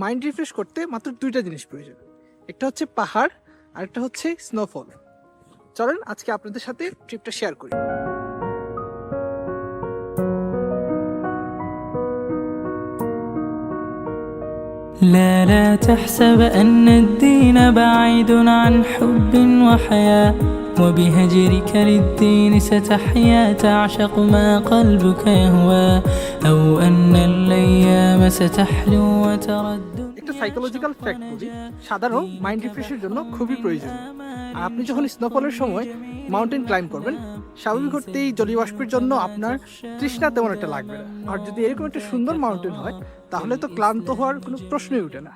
Mind refresh করতে মাত্র দুইটা জিনিস প্রয়োজন, একটা হচ্ছে পাহাড় আর একটা হচ্ছে স্নোফল। চলেন আজকে আপনাদের সাথে ট্রিপটা শেয়ার করি। لا لا تحسب أن الدين بعيد عن حب وحياة وبهجرك للدين ستحيا تعشق ما قلبك يهوى أو أن الأيام ستحلو وترد। একটা সাইকোলজিক্যাল ফ্যাক্ট বলি, সাধারণ মাইন্ড রিফ্রেশের জন্য খুবই প্রয়োজন। আর আপনি যখন স্নোফলের সময় মাউন্টেন ক্লাইম্ব করবেন, স্বাভাবিক অর্থেই জলীয় বাষ্পের জন্য আপনার তৃষ্ণা তেমন একটা লাগবে না। আর যদি এরকম একটা সুন্দর মাউন্টেন হয় তাহলে তো ক্লান্ত হওয়ার কোনো প্রশ্নই ওঠে না।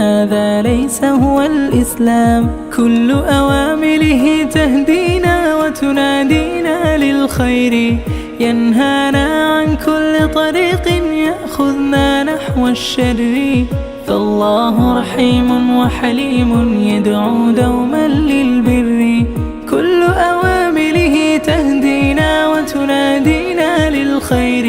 هذا ليس هو الإسلام كل أوامره تهدينا وتنادينا للخير ينهانا عن كل طريق يأخذنا نحو الشر فالله رحيم وحليم يدعو دوما للبر كل أوامره تهدينا وتنادينا للخير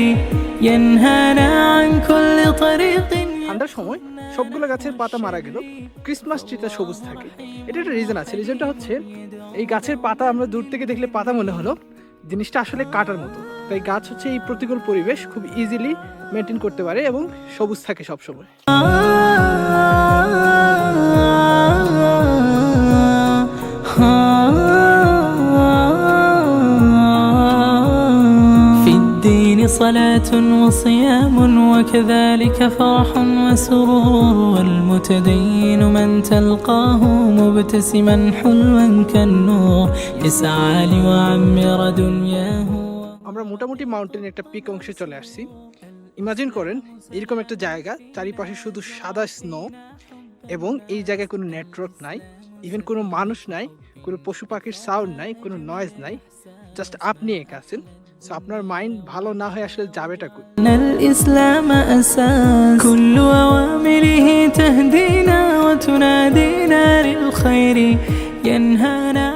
ينهانا عن كل طريق। ঠান্ডার সময় সবগুলো গাছের পাতা মারা গেল, ক্রিসমাস ট্রিটা সবুজ থাকে। এটা একটা রিজন আছে। রিজনটা হচ্ছে এই গাছের পাতা আমরা দূর থেকে দেখলে পাতা মনে হলো, জিনিসটা আসলে কাটার মতো। তাই গাছ হচ্ছে এই প্রতিকূল পরিবেশ খুব ইজিলি মেনটেন করতে পারে এবং সবুজ থাকে সবসময়। صلاة وصيام وكذلك فرح وسرور والمتدين من تلقاه مبتسما حلوا كالنور يسعى ليعمر دنياه। আমরা মোটামুটি মাউন্টেন একটা পিক অংশে চলে আসছি। ইমাজিন করেন এরকম একটা জায়গা, চারিপাশে শুধু সাদা স্নো এবং এই জায়গায় কোনো নেটওয়ার্ক নাই, ইভেন কোনো মানুষ নাই, কোনো পশু পাখির সাউন্ড নাই, কোনো নয়েজ নাই, জাস্ট আপনি একা আছেন। আপনার মাইন্ড ভালো না হয়ে আসলে যাবেটা কই? الإسلام أساس كل أوامره تهدينا وتنادينا للخير ينهانا